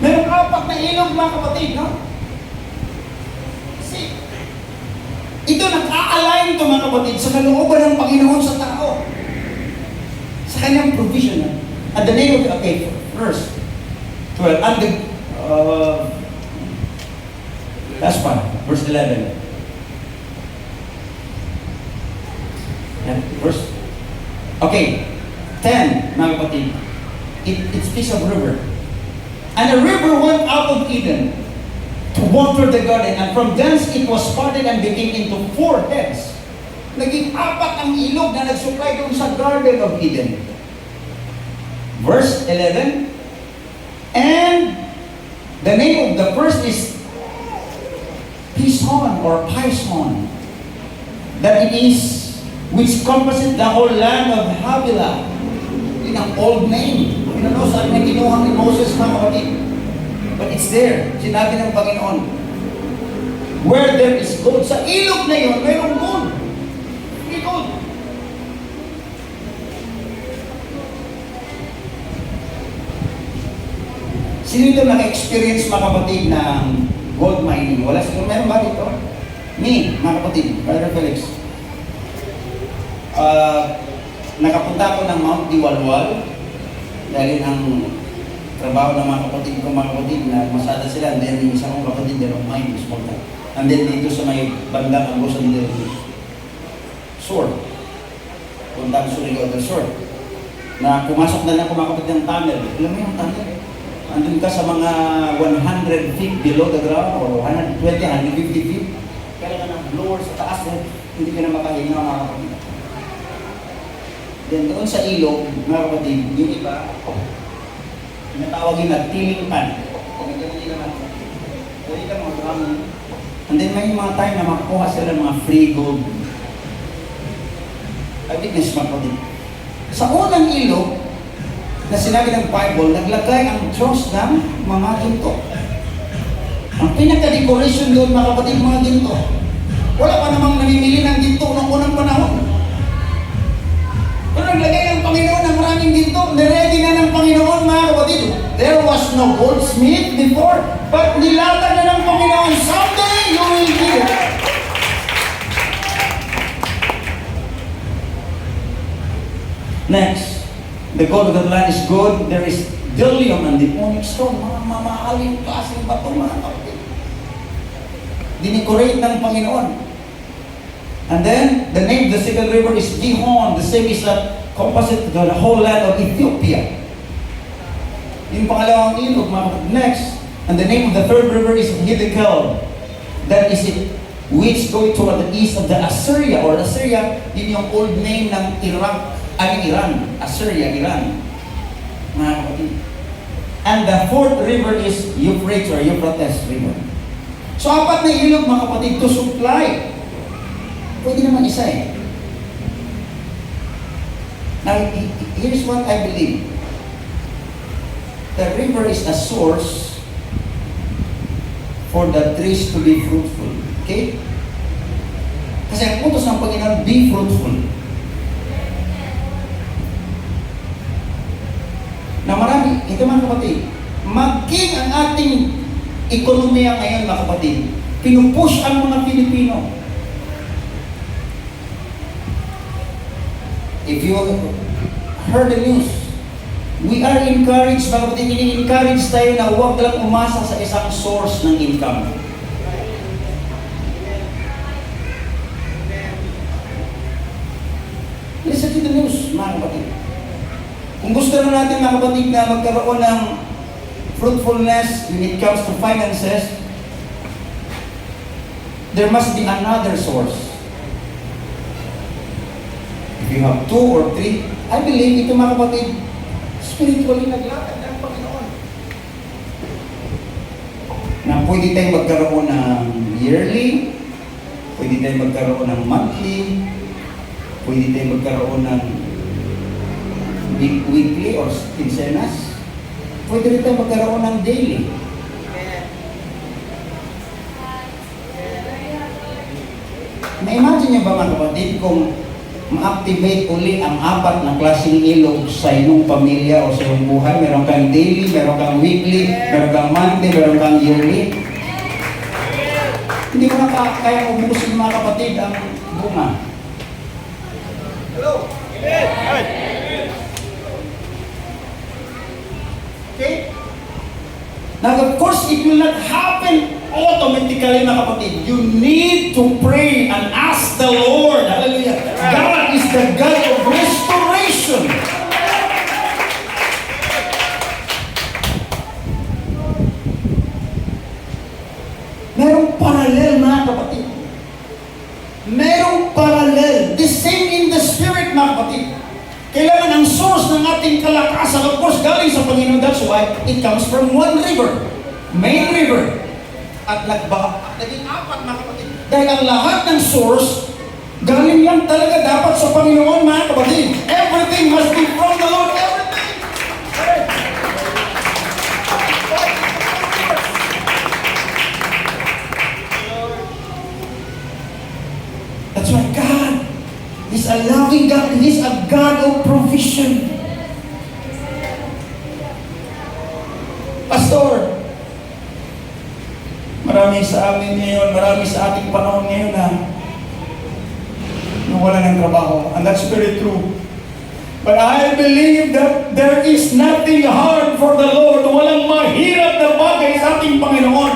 Meron 4 na ilog, mga kapatid, no? See, ito nag-a-align to, mga kapatid, sa kalooban ng Panginoon sa tao. Sa kanyang provision. At the name of, okay, verse 12, and the, last one, verse 11. Verse, okay, 10, mga kapatid. It speaks of river. And the river went out of Eden to water the garden. And from thence it was parted and became into 4 heads. Naging 4 ang ilog na nagsupply doon sa Garden of Eden. Verse 11, and the name of the first is Pison or Pison, that it is which compasseth the whole land of Havilah. Yun ang old name. You know, saan na kinuha ni Moses, mga kapatid? But it's there. Sinabi ng Panginoon, where there is gold. Sa ilog na yun, mayroong gold. May gold. Sino ito naka-experience, mga kapatid, ng gold mining? Wala siguro. Meron ba dito? Me, mga kapatid, Brother Felix. Nakapunta ako ng Mount Diwalwal dahil ang trabaho ng mga kapatid ko, mga kapatid, na masada sila. And then yung isa kong kapatid, they're on mine, small time. And then dito sa may bandang Agusan del Sur, puntang Surigao del Sur, na pumasok na lang mga kapatid ng tunnel. Alam mo yung tunnel? Andun ka sa mga 100 feet below the ground or 120, 150 feet. Kaya ka ng blower sa taas na hindi ka na makahinga, mga kapatid. Then doon sa ilog, mga kapatid, yung iba, tinatawagin na tilling pan. Hindi naman. Pwede ka mga drama. And then may mga time na makakuha sila ng mga free gold. I witness, mga kapatid. Sa unang ilog, na sinabi ng Bible, naglagay ang Diyos ng mga ginto. Ang pinaka-decoration doon, mga kapatid, mga ginto. Wala pa namang namimili ng ginto noong unang panahon. Pero naglagay ng Panginoon ng maraming ginto, niready na ng Panginoon, mga kapatid. There was no goldsmith before, but nilatag na ng Panginoon, someday you will be there. Next. The gold of the land is good. There is bdellium and the onyx stone. Mga mamahaling klaseng bato, mga kapatid. Dinikorate ng Panginoon. And then, the name of the second river is Gihon. The same is composite the whole land of Ethiopia. Yung pangalawang ilog, mga kapatid. Next, and the name of the third river is Hiddekel. That is it, which go toward the east of the Assyria, or Assyria, yun yung old name ng Iraq. Iran, Assyria, Iran. Mga kapatid. And the fourth river is Euphrates or Euphrates River. So 4 na ilog, mga kapatid, to supply. Pwede naman isa eh. Now, here's what I believe. The river is a source for the trees to be fruitful. Okay? Kasi ang utos ng Panginoon, be fruitful. Na marami, ito mga kapatid, maging ang ating ekonomiya ngayon, mga kapatid, pinupush ang mga Pilipino. If you heard the news, we are encouraged, mga kapatid, ini-encourage tayo na huwag lang umasa sa isang source ng income. Listen to the news, mga kapatid. Kung gusto na natin, mga kapatid, na magkaroon ng fruitfulness when it comes to finances, there must be another source. If you have 2 or 3, I believe ito, mga kapatid, spiritually naglatag ng Panginoon. Na pwede tayong magkaroon ng yearly, pwede tayong magkaroon ng monthly, pwede tayong magkaroon ng weekly or quincenas. Pwede rin tayo magkaroon ng daily. Na-imagine niyo ba, mga kapatid, kung ma-activate uli ang 4 na klaseng ilog sa inyong pamilya o sa iyong buhay? Meron kang daily, meron kang weekly, meron kang monthly, meron kang yearly. Hindi mo na kaya ubusin, mga kapatid, ang bunga. Hello? Amen. Okay? Now, of course, it will not happen automatically, mga kapatid. You need to pray and ask the Lord. Hallelujah. God is the God of restoration. why it comes from one river, main river. At naging apat mga kapatid. Dahil ang lahat ng source, galing lang talaga dapat sa Panginoon mga kapatid. Everything must be from the Lord. Everything! That's why God is a loving God. He is a God of provision. Pastor, marami sa amin ngayon, marami sa ating panahon ngayon na wala ng trabaho. And that's very true. But I believe that there is nothing hard for the Lord. Walang mahirap na bagay sa ating Panginoon.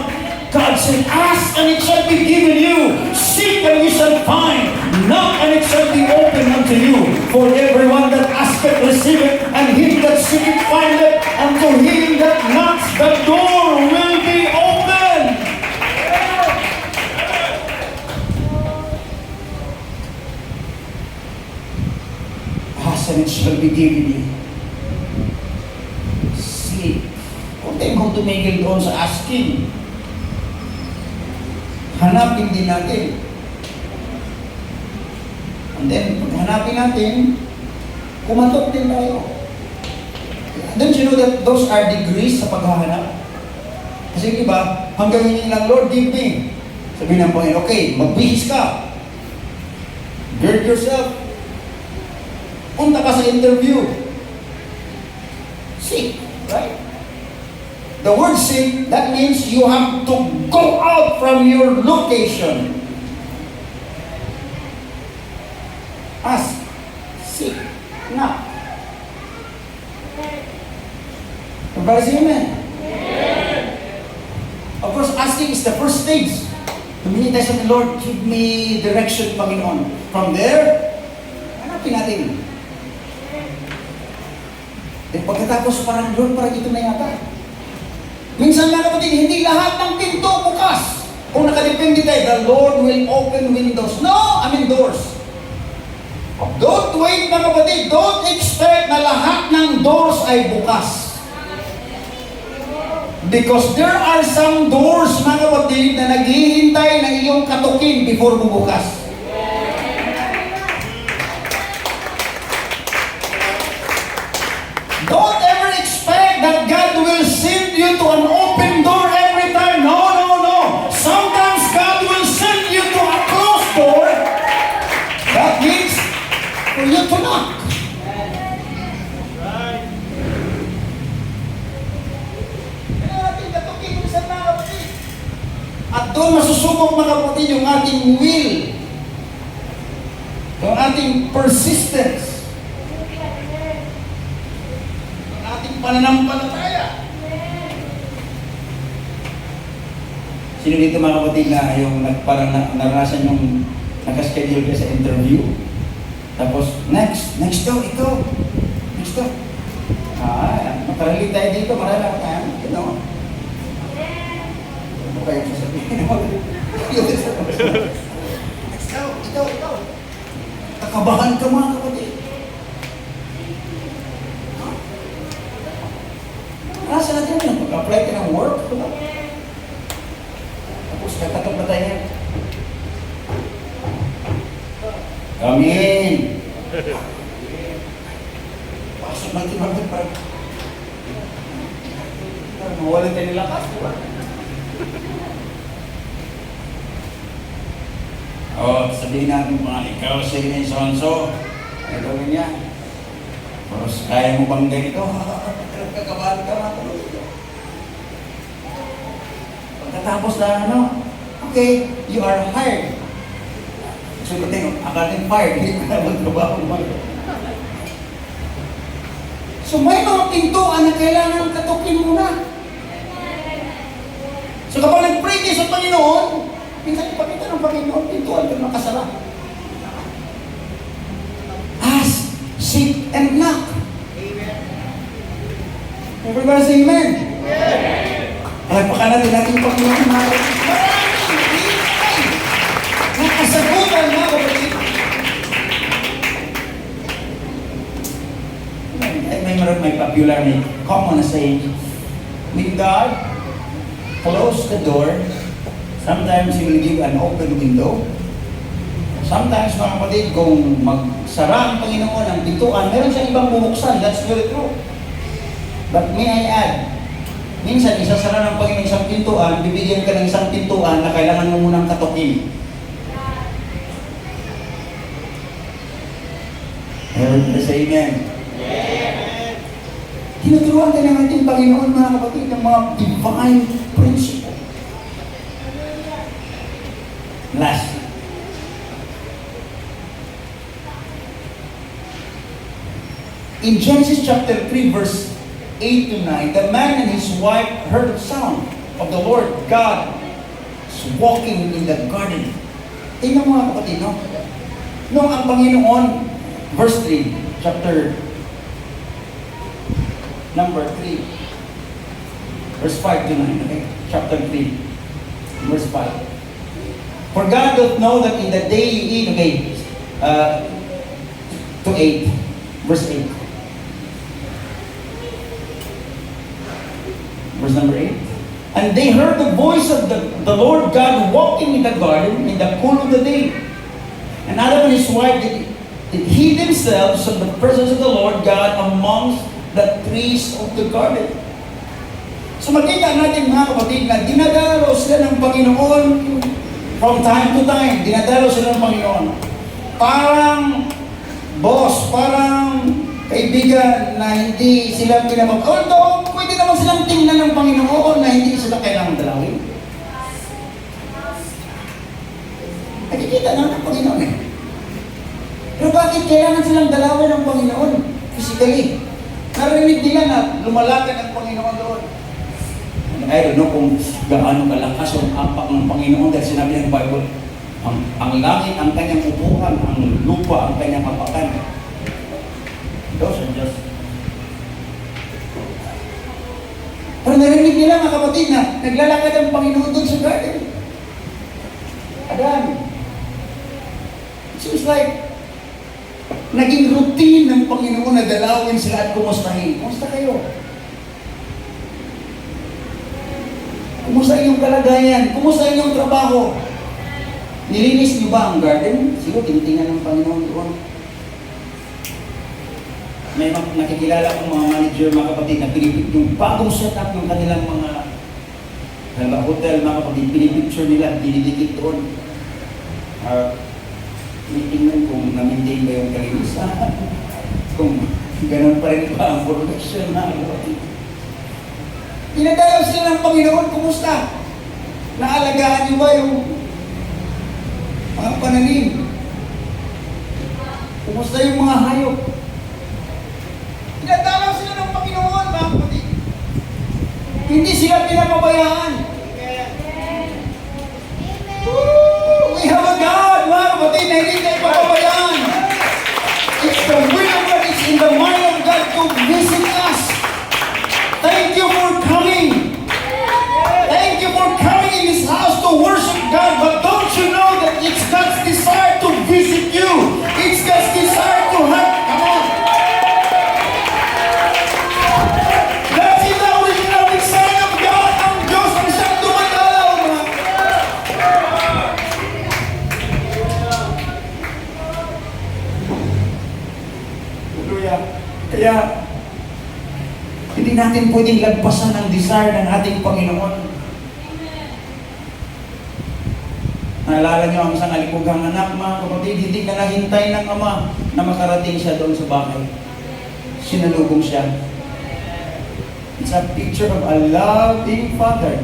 God said, ask and it shall be given you. Seek and you shall find. Knock and it shall be opened unto you. For everyone that asketh, receiveth, and him that seeketh, findeth, and to him that knocks, the door will be open. Ask and it shall be given you. Seek. Huwag tayong tumigil doon sa asking. Hanapin din natin. And then, pag hanapin natin, kumatok din tayo. Don't you know that those are degrees sa paghahanap? Kasi diba, hanggang hindi lang, Lord, give me. Sabihin ng Panginoon, okay, magbihis ka. Gird yourself. Punta ka sa interview. Seek, right? The word seek, that means you have to go out from your location. Ask, seek, knock. Everybody say amen? Of course, asking is the first stage. Tumingin tayo sa Lord, give me direction, Panginoon. From there, hanapin natin. Then pagkatapos parang, Lord, parang ito na yata. Minsan mga kapatid, hindi lahat ng pinto bukas. Kung nakadepende tayo, the Lord will open windows. No, doors. Don't wait mga kapatid. Don't expect na lahat ng doors ay bukas. Because there are some doors mga kapatid na naghihintay na iyong katukin before bubukas. Don't ever expect that God will send you to an open door every time. No, no, no. Sometimes God will send you to a closed door. That means for you to knock. At doon masusubok mga kapatid yung ating will. Yung ating persistence. Pananampalataya. Sino dito mga kapatid na yung parang naranasan yung nakaschedule ka sa interview? Tapos, next daw, ikaw. Next daw. Makarali tayo dito, marami ako tayo. You know? Ano kayo sasabihin? Next daw, ikaw. Kakabahan ka mga kapatid. Nasa natin yun, mag-apply ka ng work. Tapos katatab na tayo yan. Amin! Pasok natin natin para mawalan tayo nilakas, diba? Sabihin natin mga ikaw, sige na yung sonso. Ano gawin niya? Tapos kaya mo bang ganito? Kakabahan ka mga kapatid. Pagkatapos na okay, you are hired. So, akaling fired, hindi ka na magtrabaho mo. So, may mga pintuan na kailangan katukin mo na. So, kapag nag-pray kayo sa Panginoon, minsan ipakita ng Panginoon, pintuan ka nakasara. Ask, seek, and knock. Everybody say amen. Palagpakan natin natin yung Panginoon. Nakasagutan na kapatid. May popular common saying, When God close the door, sometimes He will give an open window. Sometimes, mga kapatid, kung magsara ang Panginoon ang pintuan, meron siyang ibang bubuksan. That's very true. But may I add, minsan isasara ng Panginoon isang pintuan, bibigyan ka ng isang pintuan na kailangan mo munang katukin. Meron na sa amen. Tinuturuan ka ng ating Panginoon, mga kapatid, ng mga divine principle. Last. In Genesis chapter 3, verse 8 to 9, the man and his wife heard the sound of the Lord God walking in the garden. Tingnan mo mga kapatid, no? Nung ang Panginoon, verse 3, chapter number 3, verse 5 to 9, okay? Chapter 3, verse 5. For God doth know that in the day you eat, okay, to 8, verse 8. Verse number 8. And they heard the voice of the Lord God walking in the garden in the cool of the day. And Adam and his wife did hid themselves from the presence of the Lord God amongst the trees of the garden. So makita natin mga kapatid na dinadalo sila ng Panginoon from time to time. Dinadalo sila ng Panginoon. Parang boss, parang kaibigan na hindi sila pinamag. Although, pwede naman silang tingnan ng Panginoon na hindi sila kailangang dalawin. Nakikita na ng Panginoon eh. Pero bakit kailangan silang dalawin ng Panginoon? Physically. Narinig nila na lumalakad ang Panginoon doon. I don't know kung gaano kalakas ang apak ng Panginoon dahil sinabi ng Bible, ang langit ang kanyang upuan, ang lupa ang kanyang apakan. Those are just... Pero narinig nila mga kapatid na naglalakad ang Panginoon doon sa garden. Adan. It seems like naging routine ng Panginoon na dalawin sila at kumustahin. Kumusta kayo? Kumusta inyong kalagayan? Kumusta inyong trabaho? Nilinis niyo ba ang garden? Siguro tinitingnan ng Panginoon doon. May nakikilala kong mga manager, mga kapatid, na pinipicture yung bagong setup ng kanilang mga hotel, mga kapatid, pinipicture nila, dinidikit doon. Tinitingnan kung na-maintain ba yung kalinisan, kung ganun pa rin ba ang production, mga kapatid. Pinadalaw sila ng Panginoon, kumusta? Naalagaan niyo ba yung mga pananim? Kumusta yung mga hayop? Pinadalaw sila ng Panginoon, mga kapatid. Hindi sila pinapabayaan. We have a God, mga kapatid, na hindi tayo papabayaan. It's the will of God, it's in the mind of God to visit us. Thank you for coming. Thank you for coming in this house to worship God. But don't you know that it's God's desire to visit you? It's God's desire to have, come on. That's the original design of God. Ang Diyos ang siyang dumadalaw. Hallelujah. Kaya, hindi natin pwedeng lagpasan ang desire ng ating Panginoon. Naalala niyo ang isang alikugang anak, mga kapatid, hindi ka nahintay ng ama na makarating siya doon sa bahay. Sinalubong siya. It's a picture of a loving father.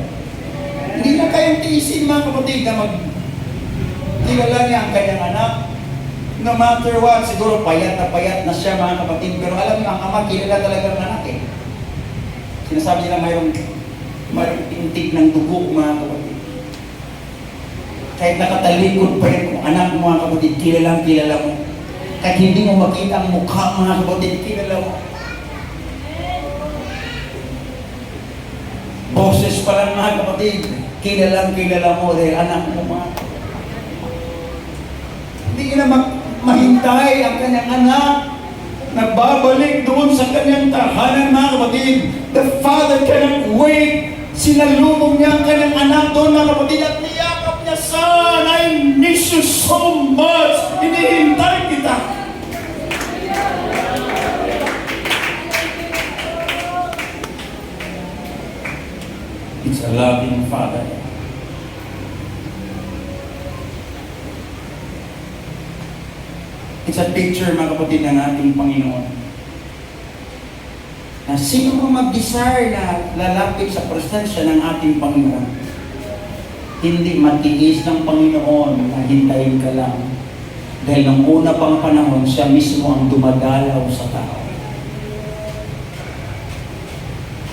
Hindi na kayang tiisin, mga kapatid, na kilala niya ang kanyang anak. No matter what, siguro payat na siya, mga kapatid. Pero alam niyo, ang ama kilala talaga ng anak eh. Sinasabi nila mayroong tintig ng dugo, mga kapatid. Kahit nakatalikod pa rin kung anak mo, mga kapatid, kilala mo. Kahit hindi mo makita ang mukha, mga kapatid, kilala mo. Boses pa lang, mga kapatid, kilala mo dahil anak mo, mga kapatid. Hindi ka na mahintay ang kanyang anak na babalik doon sa kanyang tahanan, mga kapatid. kapatid. The Father cannot wait. Sinalubong niya ang kanyang anak doon, mga kapatid, at niyakap niya, Son, I miss you so much. Hinihintay kita. It's a loving Father. It's a picture, mga kapatid, ng ating Panginoon. Na sino ang mag-desire na lalapit sa presensya ng ating Panginoon? Hindi matiis ng Panginoon na hintayin ka lang. Dahil nung una pang panahon, siya mismo ang dumadalaw sa tao.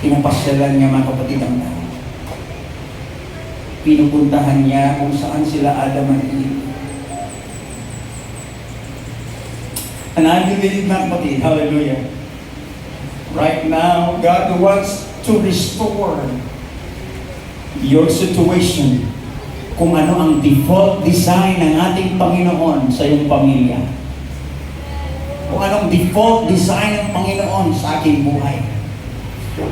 Pinapasyalan niya, mga kapatid, ang tao. Pinupuntahan niya kung saan sila Adam at Eve. And I believe, mga kapatid, hallelujah. Right now, God wants to restore your situation. Kung ano ang default design ng ating Panginoon sa iyong pamilya. Kung anong default design ng Panginoon sa aking buhay.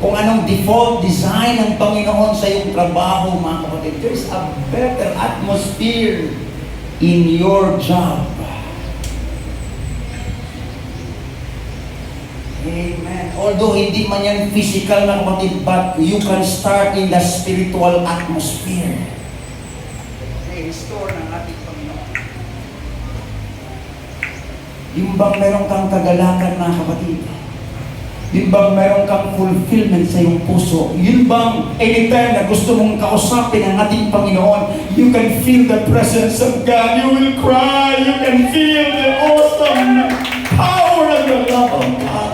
Kung anong default design ng Panginoon sa iyong trabaho, mga kapatid. There's a better atmosphere in your job. Amen. Although hindi man yan physical na kapatid, but you can start in the spiritual atmosphere. Restore ng ating Panginoon. Yung bang meron kang kagalakan, mga kapatid? Yung bang meron kang fulfillment sa iyong puso? Yun bang anytime na gusto mong kausapin ang ating Panginoon, you can feel the presence of God. You will cry. You can feel the awesome power of the love of God.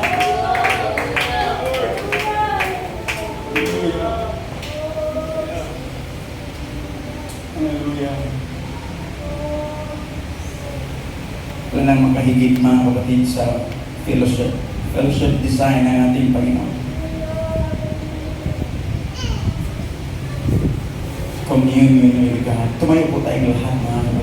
Hallelujah. Wala nang makahigit, mga kapatid, sa fellowship design ng ating Panginoon. Communion with God. Tumayo po tayong lahat, mga kapatid.